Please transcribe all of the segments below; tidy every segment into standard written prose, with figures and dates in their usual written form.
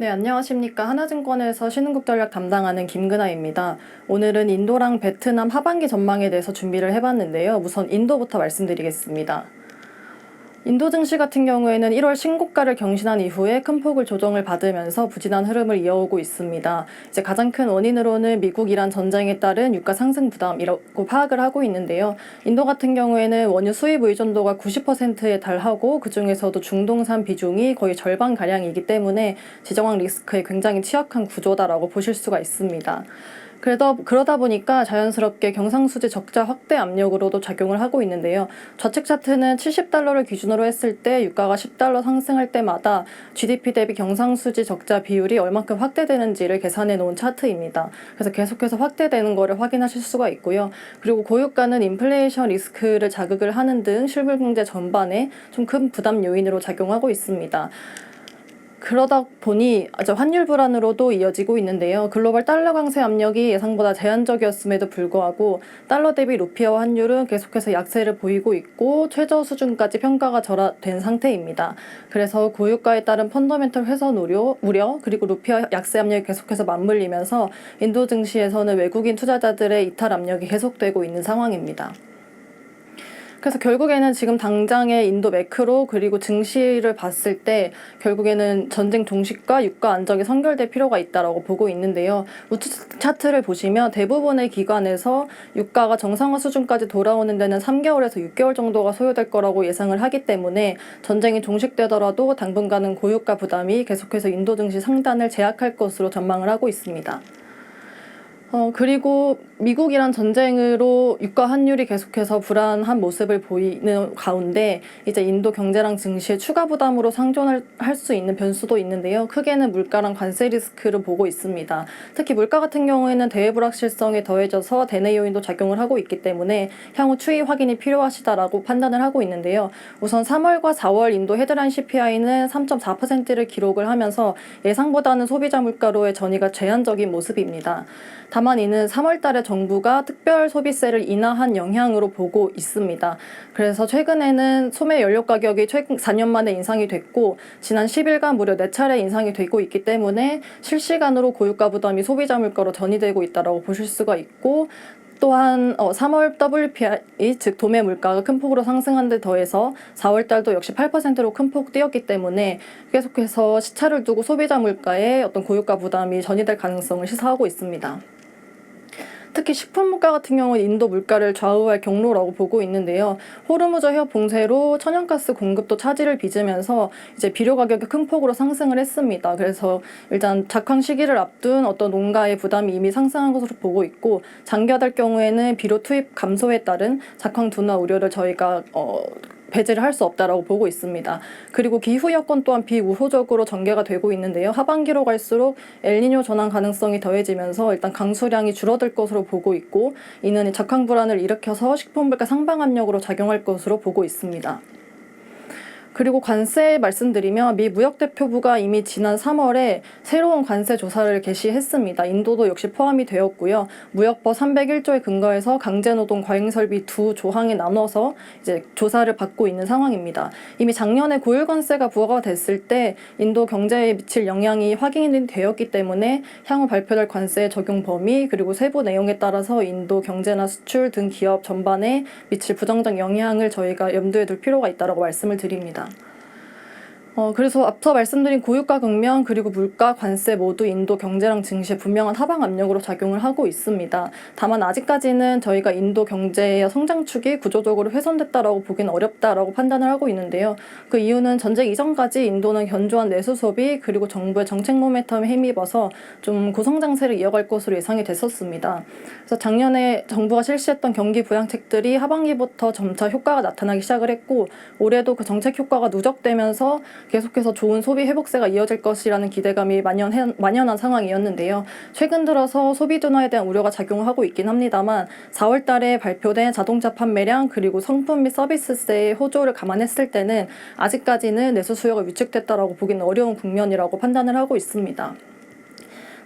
네, 안녕하십니까. 하나증권에서 신흥국 전략 담당하는 김근아입니다. 오늘은 인도랑 베트남 하반기 전망에 대해서 준비를 해봤는데요. 우선 인도부터 말씀드리겠습니다. 인도 증시 같은 경우에는 1월 신고가를 경신한 이후에 큰 폭을 조정을 받으면서 부진한 흐름을 이어오고 있습니다. 이제 가장 큰 원인으로는 미국 이란 전쟁에 따른 유가 상승 부담이라고 파악을 하고 있는데요. 인도 같은 경우에는 원유 수입 의존도가 90%에 달하고 그중에서도 중동산 비중이 거의 절반 가량이기 때문에 지정학 리스크에 굉장히 취약한 구조다라고 보실 수가 있습니다. 그러다 보니까 자연스럽게 경상수지 적자 확대 압력으로도 작용을 하고 있는데요. 좌측 차트는 70달러를 기준으로 했을 때 유가가 10달러 상승할 때마다 GDP 대비 경상수지 적자 비율이 얼마큼 확대되는지를 계산해 놓은 차트입니다. 그래서 계속해서 확대되는 거를 확인하실 수가 있고요. 그리고 고유가는 인플레이션 리스크를 자극을 하는 등 실물 경제 전반에 좀 큰 부담 요인으로 작용하고 있습니다. 그러다 보니 환율 불안으로도 이어지고 있는데요. 글로벌 달러 강세 압력이 예상보다 제한적이었음에도 불구하고 달러 대비 루피아와 환율은 계속해서 약세를 보이고 있고 최저 수준까지 평가가 절하된 상태입니다. 그래서 고유가에 따른 펀더멘털 훼손 우려 그리고 루피아 약세 압력이 계속해서 맞물리면서 인도 증시에서는 외국인 투자자들의 이탈 압력이 계속되고 있는 상황입니다. 그래서 결국에는 지금 당장의 인도 매크로 그리고 증시를 봤을 때 결국에는 전쟁 종식과 유가 안정이 선결될 필요가 있다고 보고 있는데요. 우측 차트를 보시면 대부분의 기관에서 유가가 정상화 수준까지 돌아오는 데는 3개월에서 6개월 정도가 소요될 거라고 예상을 하기 때문에 전쟁이 종식되더라도 당분간은 고유가 부담이 계속해서 인도 증시 상단을 제약할 것으로 전망을 하고 있습니다. 그리고 미국이란 전쟁으로 유가 환율이 계속해서 불안한 모습을 보이는 가운데 이제 인도 경제랑 증시의 추가 부담으로 상존할 수 있는 변수도 있는데요. 크게는 물가랑 관세 리스크를 보고 있습니다. 특히 물가 같은 경우에는 대외 불확실성에 더해져서 대내 요인도 작용을 하고 있기 때문에 향후 추이 확인이 필요하시다라고 판단을 하고 있는데요. 우선 3월과 4월 인도 헤드라인 CPI는 3.4%를 기록을 하면서 예상보다는 소비자 물가로의 전이가 제한적인 모습입니다. 다만 이는 3월 달에 정부가 특별 소비세를 인하한 영향으로 보고 있습니다. 그래서 최근에는 소매 연료 가격이 최근 4년 만에 인상이 됐고 지난 10일간 무려 4차례 인상이 되고 있기 때문에 실시간으로 고유가 부담이 소비자 물가로 전이되고 있다고 보실 수가 있고 또한 3월 WPI 즉 도매 물가가 큰 폭으로 상승한 데 더해서 4월 달도 역시 8%로 큰 폭 뛰었기 때문에 계속해서 시차를 두고 소비자 물가에 어떤 고유가 부담이 전이될 가능성을 시사하고 있습니다. 특히 식품 물가 같은 경우는 인도 물가를 좌우할 경로라고 보고 있는데요. 호르무즈 해협 봉쇄로 천연가스 공급도 차질을 빚으면서 이제 비료 가격이 큰 폭으로 상승을 했습니다. 그래서 일단 작황 시기를 앞둔 어떤 농가의 부담이 이미 상승한 것으로 보고 있고 장기화될 경우에는 비료 투입 감소에 따른 작황 둔화 우려를 저희가 배제를 할 수 없다라고 보고 있습니다. 그리고 기후 여건 또한 비우호적으로 전개가 되고 있는데요. 하반기로 갈수록 엘니뇨 전환 가능성이 더해지면서 일단 강수량이 줄어들 것으로 보고 있고 이는 작황 불안을 일으켜서 식품 물가 상방 압력으로 작용할 것으로 보고 있습니다. 그리고 관세 말씀드리면 미 무역대표부가 이미 지난 3월에 새로운 관세 조사를 개시했습니다. 인도도 역시 포함이 되었고요. 무역법 301조에 근거해서 강제노동 과잉설비 두 조항에 나눠서 이제 조사를 받고 있는 상황입니다. 이미 작년에 고율관세가 부과가 됐을 때 인도 경제에 미칠 영향이 확인이 되었기 때문에 향후 발표될 관세의 적용 범위 그리고 세부 내용에 따라서 인도 경제나 수출 등 기업 전반에 미칠 부정적 영향을 저희가 염두에 둘 필요가 있다고 말씀을 드립니다. 그래서 앞서 말씀드린 고유가 국면 그리고 물가, 관세 모두 인도 경제랑 증시에 분명한 하방 압력으로 작용을 하고 있습니다. 다만 아직까지는 저희가 인도 경제의 성장축이 구조적으로 훼손됐다라고 보기는 어렵다라고 판단을 하고 있는데요. 그 이유는 전쟁 이전까지 인도는 견조한 내수 소비 그리고 정부의 정책 모멘텀에 힘입어서 좀 고성장세를 이어갈 것으로 예상이 됐었습니다. 그래서 작년에 정부가 실시했던 경기 부양책들이 하반기부터 점차 효과가 나타나기 시작을 했고 올해도 그 정책 효과가 누적되면서 계속해서 좋은 소비 회복세가 이어질 것이라는 기대감이 만연한 상황이었는데요. 최근 들어서 소비 둔화에 대한 우려가 작용하고 있긴 합니다만 4월 달에 발표된 자동차 판매량 그리고 성품 및 서비스세의 호조를 감안했을 때는 아직까지는 내수 수요가 위축됐다라고 보기는 어려운 국면이라고 판단을 하고 있습니다.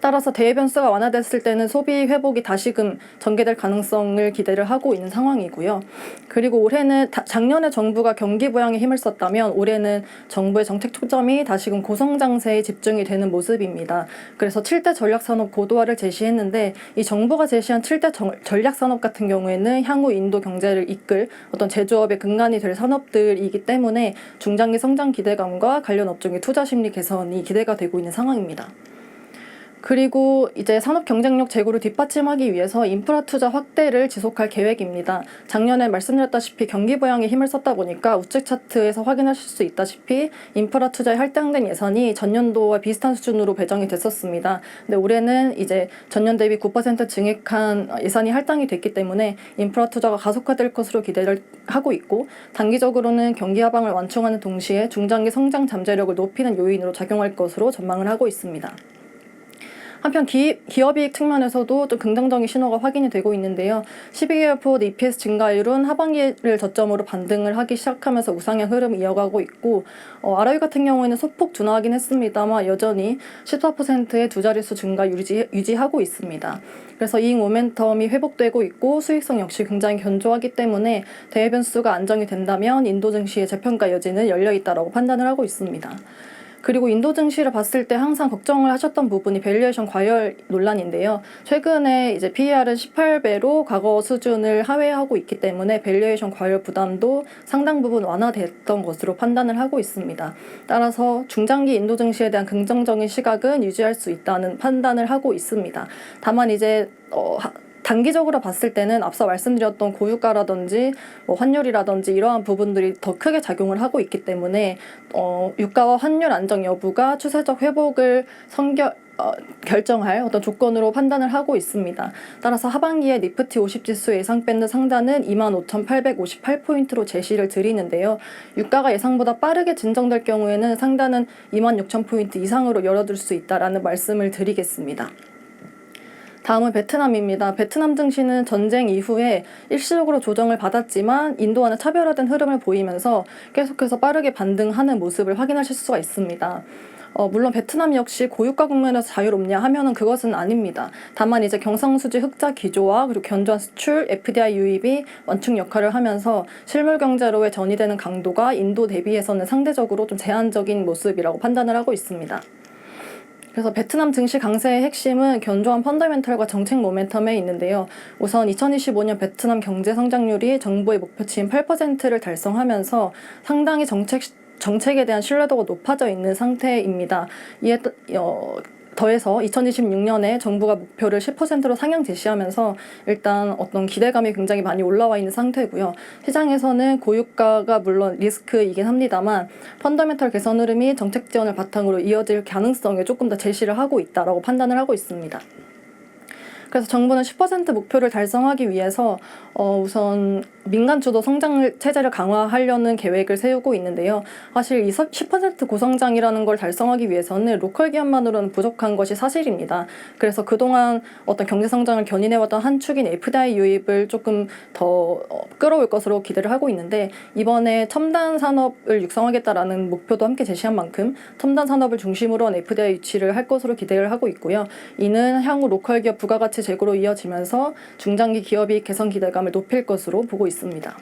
따라서 대외 변수가 완화됐을 때는 소비 회복이 다시금 전개될 가능성을 기대를 하고 있는 상황이고요. 그리고 올해는 작년에 정부가 경기 부양에 힘을 썼다면 올해는 정부의 정책 초점이 다시금 고성장세에 집중이 되는 모습입니다. 그래서 7대 전략산업 고도화를 제시했는데 이 정부가 제시한 7대 전략산업 같은 경우에는 향후 인도 경제를 이끌 어떤 제조업의 근간이 될 산업들이기 때문에 중장기 성장 기대감과 관련 업종의 투자 심리 개선이 기대가 되고 있는 상황입니다. 그리고 이제 산업 경쟁력 제고를 뒷받침하기 위해서 인프라 투자 확대를 지속할 계획입니다. 작년에 말씀드렸다시피 경기 부양에 힘을 썼다 보니까 우측 차트에서 확인하실 수 있다시피 인프라 투자에 할당된 예산이 전년도와 비슷한 수준으로 배정이 됐었습니다. 근데 올해는 이제 전년 대비 9% 증액한 예산이 할당이 됐기 때문에 인프라 투자가 가속화될 것으로 기대를 하고 있고 단기적으로는 경기 하방을 완충하는 동시에 중장기 성장 잠재력을 높이는 요인으로 작용할 것으로 전망을 하고 있습니다. 한편 기업이익 측면에서도 좀 긍정적인 신호가 확인이 되고 있는데요. 12개월 포 EPS 증가율은 하반기를 저점으로 반등을 하기 시작하면서 우상향 흐름을 이어가고 있고 ROE 같은 경우에는 소폭 둔화하긴 했습니다만 여전히 14%의 두 자릿수 증가 유지하고 있습니다. 그래서 이익 모멘텀이 회복되고 있고 수익성 역시 굉장히 견조하기 때문에 대외 변수가 안정이 된다면 인도 증시의 재평가 여지는 열려있다라고 판단을 하고 있습니다. 그리고 인도 증시를 봤을 때 항상 걱정을 하셨던 부분이 밸류에이션 과열 논란인데요. 최근에 이제 PER은 18배로 과거 수준을 하회하고 있기 때문에 밸류에이션 과열 부담도 상당 부분 완화됐던 것으로 판단을 하고 있습니다. 따라서 중장기 인도 증시에 대한 긍정적인 시각은 유지할 수 있다는 판단을 하고 있습니다. 다만 이제 단기적으로 봤을 때는 앞서 말씀드렸던 고유가라든지 환율이라든지 이러한 부분들이 더 크게 작용을 하고 있기 때문에 유가와 환율 안정 여부가 추세적 회복을 결정할 어떤 조건으로 판단을 하고 있습니다. 따라서 하반기에 니프티 50 지수 예상 밴드 상단은 25,858포인트로 제시를 드리는데요. 유가가 예상보다 빠르게 진정될 경우에는 상단은 26,000포인트 이상으로 열어둘 수 있다라는 말씀을 드리겠습니다. 다음은 베트남입니다. 베트남 증시는 전쟁 이후에 일시적으로 조정을 받았지만 인도와는 차별화된 흐름을 보이면서 계속해서 빠르게 반등하는 모습을 확인하실 수가 있습니다. 물론 베트남 역시 고유가 국면에서 자유롭냐 하면은 그것은 아닙니다. 다만 이제 경상수지 흑자 기조와 그리고 견조한 수출, FDI 유입이 완충 역할을 하면서 실물 경제로의 전이되는 강도가 인도 대비해서는 상대적으로 좀 제한적인 모습이라고 판단을 하고 있습니다. 그래서 베트남 증시 강세의 핵심은 견조한 펀더멘털과 정책 모멘텀에 있는데요. 우선 2025년 베트남 경제 성장률이 정부의 목표치인 8%를 달성하면서 상당히 정책에 대한 신뢰도가 높아져 있는 상태입니다. 이에 더해서 2026년에 정부가 목표를 10%로 상향 제시하면서 일단 어떤 기대감이 굉장히 많이 올라와 있는 상태고요. 시장에서는 고유가가 물론 리스크이긴 합니다만 펀더멘털 개선 흐름이 정책 지원을 바탕으로 이어질 가능성에 조금 더 제시를 하고 있다라고 판단을 하고 있습니다. 그래서 정부는 10% 목표를 달성하기 위해서 우선 민간 주도 성장 체제를 강화하려는 계획을 세우고 있는데요. 사실 이 10% 고성장이라는 걸 달성하기 위해서는 로컬 기업만으로는 부족한 것이 사실입니다. 그래서 그동안 어떤 경제 성장을 견인해왔던 한 축인 FDI 유입을 조금 더 끌어올 것으로 기대를 하고 있는데 이번에 첨단 산업을 육성하겠다라는 목표도 함께 제시한 만큼 첨단 산업을 중심으로 한 FDI 유치를 할 것으로 기대를 하고 있고요. 이는 향후 로컬 기업 부가가치 제고로 이어지면서 중장기 기업이익 개선 기대감을 높일 것으로 보고 있습니다.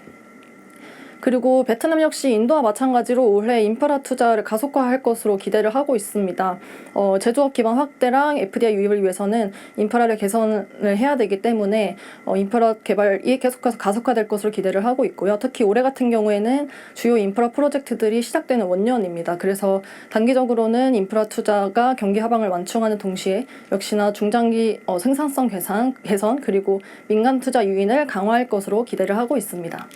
그리고 베트남 역시 인도와 마찬가지로 올해 인프라 투자를 가속화할 것으로 기대를 하고 있습니다. 제조업 기반 확대랑 FDI 유입을 위해서는 인프라를 개선을 해야 되기 때문에 인프라 개발이 계속해서 가속화될 것으로 기대를 하고 있고요. 특히 올해 같은 경우에는 주요 인프라 프로젝트들이 시작되는 원년입니다. 그래서 단기적으로는 인프라 투자가 경기 하방을 완충하는 동시에 역시나 중장기 생산성 개선 그리고 민간 투자 유인을 강화할 것으로 기대를 하고 있습니다.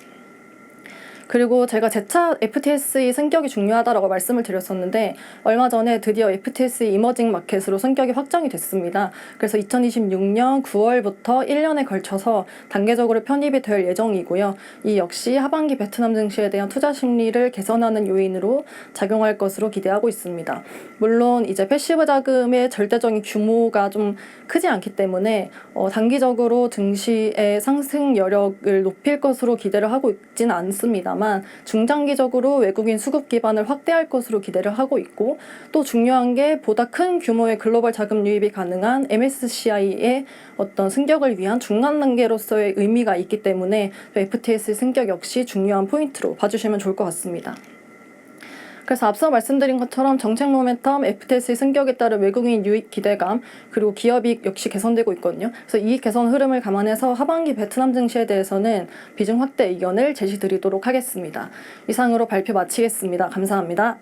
그리고 제가 재차 FTSE 승격이 중요하다라고 말씀을 드렸었는데 얼마 전에 드디어 FTSE 이머징 마켓으로 승격이 확정이 됐습니다. 그래서 2026년 9월부터 1년에 걸쳐서 단계적으로 편입이 될 예정이고요. 이 역시 하반기 베트남 증시에 대한 투자 심리를 개선하는 요인으로 작용할 것으로 기대하고 있습니다. 물론 이제 패시브 자금의 절대적인 규모가 좀 크지 않기 때문에 단기적으로 증시의 상승 여력을 높일 것으로 기대를 하고 있지는 않습니다. 있습니다만 중장기적으로 외국인 수급 기반을 확대할 것으로 기대를 하고 있고, 또 중요한 게 보다 큰 규모의 글로벌 자금 유입이 가능한 MSCI의 어떤 승격을 위한 중간 단계로서의 의미가 있기 때문에 FTS의 승격 역시 중요한 포인트로 봐주시면 좋을 것 같습니다. 그래서 앞서 말씀드린 것처럼 정책 모멘텀, FTS의 승격에 따른 외국인 유입 기대감, 그리고 기업이익 역시 개선되고 있거든요. 그래서 이 개선 흐름을 감안해서 하반기 베트남 증시에 대해서는 비중 확대 의견을 제시드리도록 하겠습니다. 이상으로 발표 마치겠습니다. 감사합니다.